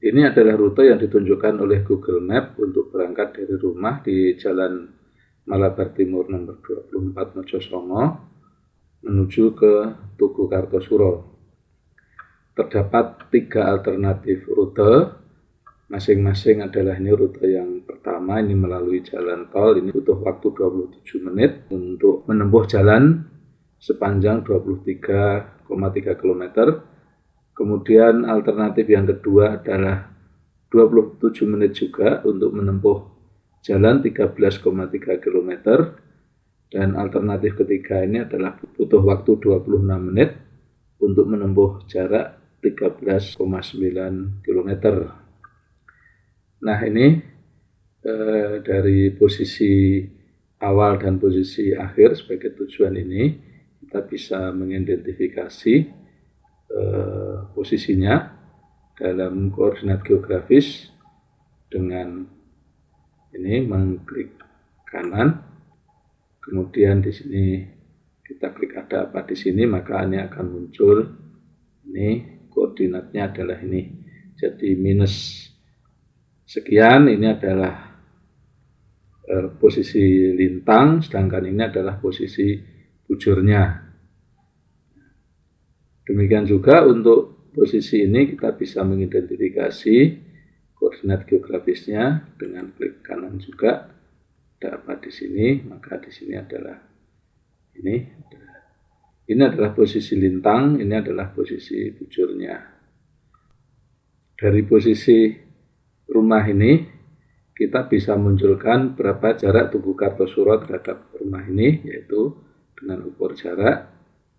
Ini adalah rute yang ditunjukkan oleh Google Map untuk berangkat dari rumah di Jalan Malabar Timur nomor 24 Mojosongo menuju ke Tugu Kartosuro. Terdapat 3 alternatif rute, masing-masing adalah ini rute yang pertama, ini melalui jalan tol, ini butuh waktu 27 menit untuk menempuh jalan sepanjang 23,3 km. Kemudian alternatif yang kedua adalah 27 menit juga untuk menempuh jalan 13,3 km. Dan alternatif ketiga ini adalah butuh waktu 26 menit untuk menempuh jarak 13,9 km. Nah, ini dari posisi awal dan posisi akhir sebagai tujuan ini, kita bisa mengidentifikasi posisinya dalam koordinat geografis dengan ini mengklik kanan, kemudian di sini kita klik ada apa di sini, maka ini akan muncul ini koordinatnya adalah ini. Jadi minus sekian ini adalah posisi lintang, sedangkan ini adalah posisi bujurnya. Demikian juga untuk posisi ini kita bisa mengidentifikasi koordinat geografisnya dengan klik kanan juga. Ada apa di sini, maka di sini adalah ini adalah posisi lintang, ini adalah posisi bujurnya. Dari posisi rumah ini kita bisa munculkan berapa jarak Tugu Kartosuro terhadap rumah ini, yaitu dengan ukur jarak,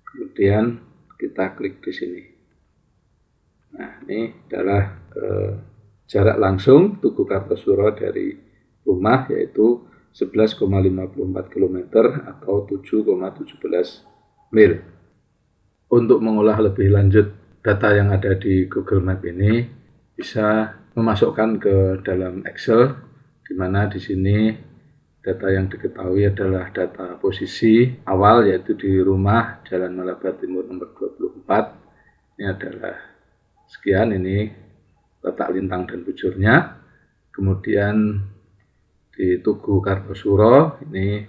kemudian kita klik di sini. Nah, ini adalah jarak langsung Tugu Kartosuro dari rumah, yaitu 11,54 km atau 7,17 mil. Untuk mengolah lebih lanjut data yang ada di Google Map ini, bisa memasukkan ke dalam Excel, di mana di sini data yang diketahui adalah data posisi awal, yaitu di rumah Jalan Malabar Timur nomor 24. Ini adalah sekian, ini letak lintang dan bujurnya. Kemudian di Tugu Kartosuro ini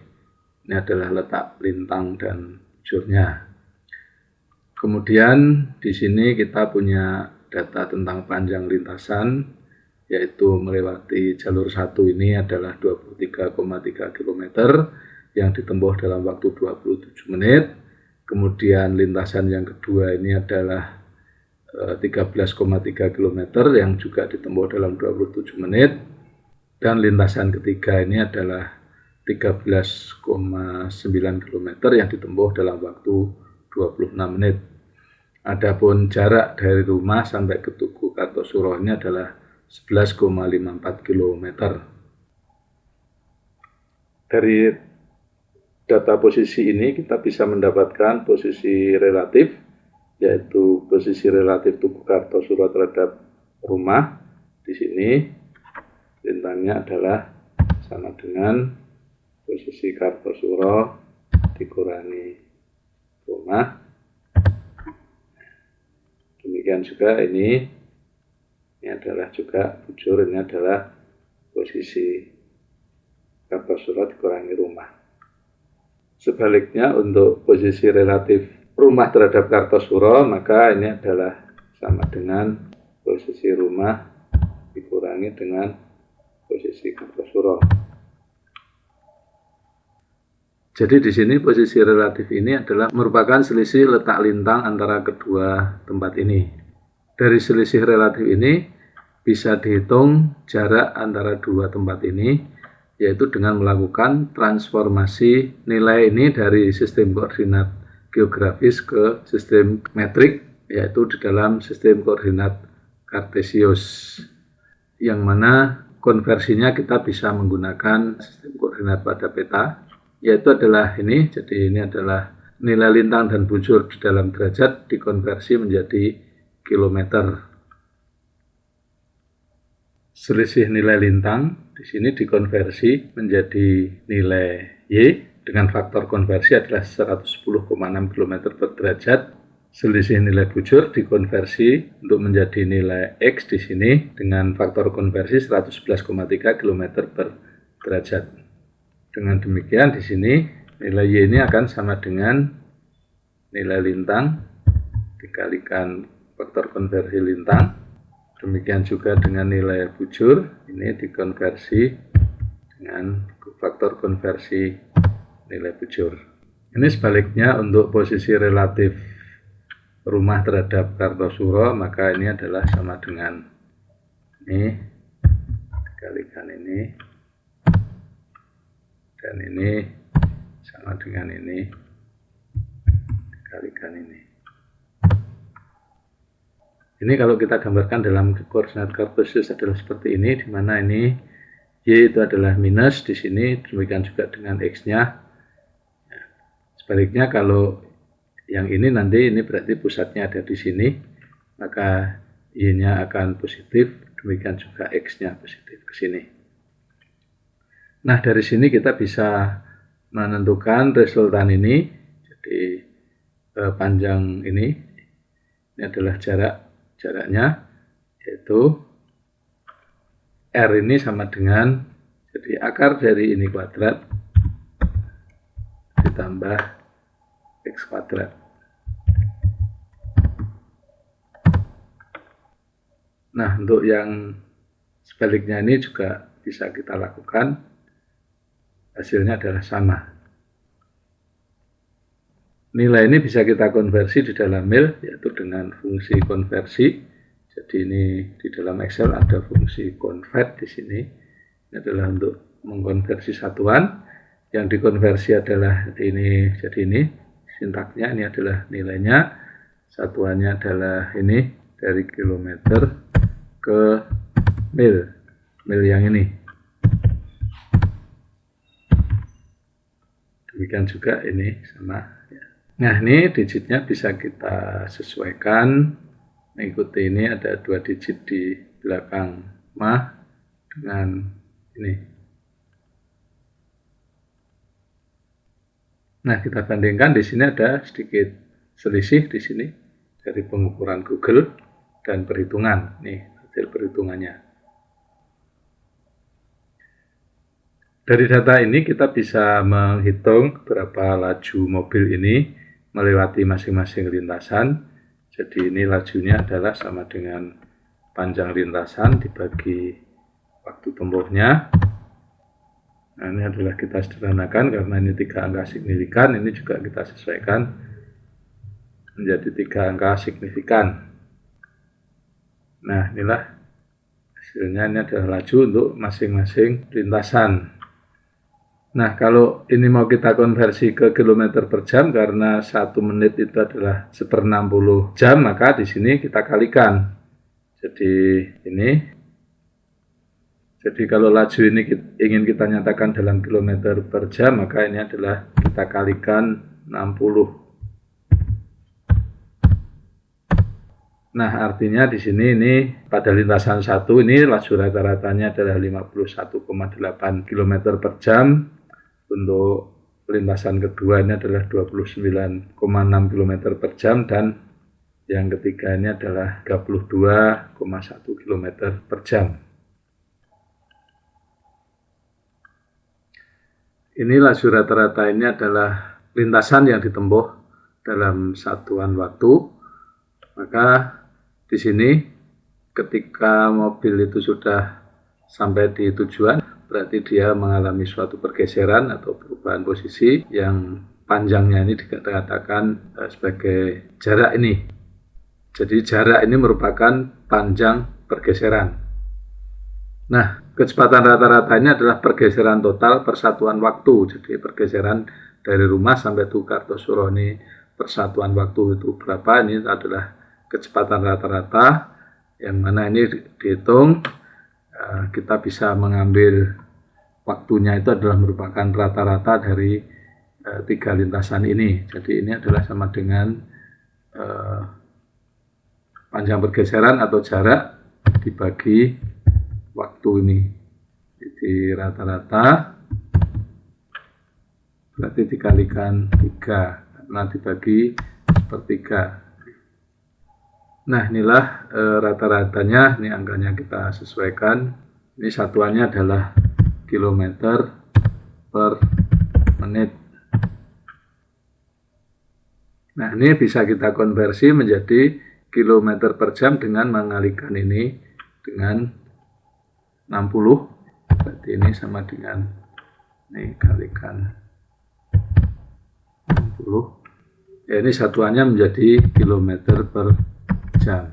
adalah letak lintang dan bujurnya. Kemudian di sini kita punya data tentang panjang lintasan, yaitu melewati jalur 1 ini adalah 23,3 km yang ditempuh dalam waktu 27 menit. Kemudian lintasan yang kedua ini adalah 13,3 km yang juga ditempuh dalam 27 menit. Dan lintasan ketiga ini adalah 13,9 km yang ditempuh dalam waktu 26 menit. Adapun jarak dari rumah sampai ke Tugu Kartosuro ini adalah 11,54 km. Dari data posisi ini kita bisa mendapatkan posisi relatif, yaitu posisi relatif Tugu Kartosuro terhadap rumah. Di sini lintangnya adalah sama dengan posisi Kartosuro dikurangi rumah. Demikian juga ini adalah juga bujur, ini adalah posisi Kartosuro dikurangi rumah. Sebaliknya untuk posisi relatif rumah terhadap Kartosuro, maka ini adalah sama dengan posisi rumah dikurangi dengan posisi Kartosuro. Jadi di sini posisi relatif ini adalah merupakan selisih letak lintang antara kedua tempat ini. Dari selisih relatif ini bisa dihitung jarak antara dua tempat ini, yaitu dengan melakukan transformasi nilai ini dari sistem koordinat geografis ke sistem metrik, yaitu di dalam sistem koordinat Kartesius, yang mana konversinya kita bisa menggunakan sistem koordinat pada peta, yaitu adalah ini. Jadi ini adalah nilai lintang dan bujur di dalam derajat dikonversi menjadi kilometer. Selisih nilai lintang di sini dikonversi menjadi nilai Y dengan faktor konversi adalah 110,6 km per derajat, selisih nilai bujur dikonversi untuk menjadi nilai X di sini dengan faktor konversi 111,3 km per derajat. Dengan demikian di sini nilai Y ini akan sama dengan nilai lintang dikalikan faktor konversi lintang. Demikian juga dengan nilai bujur, ini dikonversi dengan faktor konversi nilai bujur. Ini sebaliknya untuk posisi relatif rumah terhadap Kartosuro, maka ini adalah sama dengan ini dikalikan ini, dan ini sama dengan ini dikalikan ini. Ini kalau kita gambarkan dalam koordinat kartesius adalah seperti ini, di mana ini Y itu adalah minus di sini, demikian juga dengan X-nya. Sebaliknya kalau yang ini nanti ini berarti pusatnya ada di sini, maka Y-nya akan positif, demikian juga X-nya positif ke sini. Nah, dari sini kita bisa menentukan resultan ini. Jadi panjang ini adalah jaraknya, yaitu R ini sama dengan, jadi akar dari ini kuadrat ditambah X kuadrat. Nah, untuk yang sebaliknya ini juga bisa kita lakukan, hasilnya adalah sama. Nilai ini bisa kita konversi di dalam mil, yaitu dengan fungsi konversi. Jadi ini di dalam Excel ada fungsi convert di sini. Ini adalah untuk mengkonversi satuan. Yang dikonversi adalah ini, jadi ini sintaknya, ini adalah nilainya, satuannya adalah ini dari kilometer ke mil yang ini. Demikian juga ini sama. Nah, ini digitnya bisa kita sesuaikan, mengikuti ini ada 2 digit di belakang mah dengan ini. Nah, kita bandingkan di sini ada sedikit selisih di sini dari pengukuran Google dan perhitungan. Nih, hasil perhitungannya. Dari data ini kita bisa menghitung berapa laju mobil ini melewati masing-masing lintasan. Jadi ini lajunya adalah sama dengan panjang lintasan dibagi waktu tempuhnya. Nah, ini adalah kita sederhanakan karena ini 3 angka signifikan, ini juga kita sesuaikan menjadi 3 angka signifikan. Nah, inilah hasilnya, ini adalah laju untuk masing-masing lintasan. Nah, kalau ini mau kita konversi ke kilometer per jam karena 1 menit itu adalah 1/60 jam, maka di sini kita kalikan. Jadi ini. Jadi kalau laju ini ingin kita nyatakan dalam kilometer per jam, maka ini adalah kita kalikan 60. Nah, artinya di sini ini pada lintasan 1 ini laju rata-ratanya adalah 51,8 km per jam. Untuk lintasan kedua ini adalah 29,6 km per jam dan yang ketiga ini adalah 32,1 km per jam. Ini laju rata-rata ini adalah lintasan yang ditempuh dalam satuan waktu. Maka di sini ketika mobil itu sudah sampai di tujuan, berarti dia mengalami suatu pergeseran atau perubahan posisi yang panjangnya ini dikatakan sebagai jarak ini. Jadi jarak ini merupakan panjang pergeseran. Nah, kecepatan rata-rata ini adalah pergeseran total persatuan waktu. Jadi pergeseran dari rumah sampai ke Kartosuro ini persatuan waktu itu berapa, ini adalah kecepatan rata-rata, yang mana ini dihitung. Kita bisa mengambil waktunya itu adalah merupakan rata-rata dari 3 lintasan ini. Jadi ini adalah sama dengan panjang pergeseran atau jarak dibagi waktu ini. Jadi rata-rata berarti dikalikan 3 karena dibagi sepertiga. Nah, inilah rata-ratanya, ini angkanya kita sesuaikan. Ini satuannya adalah kilometer per menit. Nah, ini bisa kita konversi menjadi kilometer per jam dengan mengalikan ini dengan 60. Berarti ini sama dengan ini kalikan 60. Ya, ini satuannya menjadi kilometer per jam.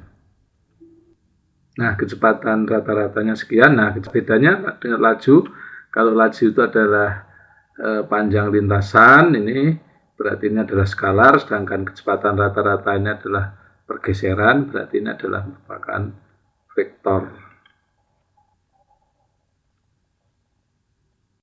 Nah, kecepatan rata-ratanya sekian. Nah, bedanya dengan laju. Kalau laju itu adalah panjang lintasan, ini berarti ini adalah skalar, sedangkan kecepatan rata-rata ini adalah pergeseran, berarti ini adalah merupakan vektor.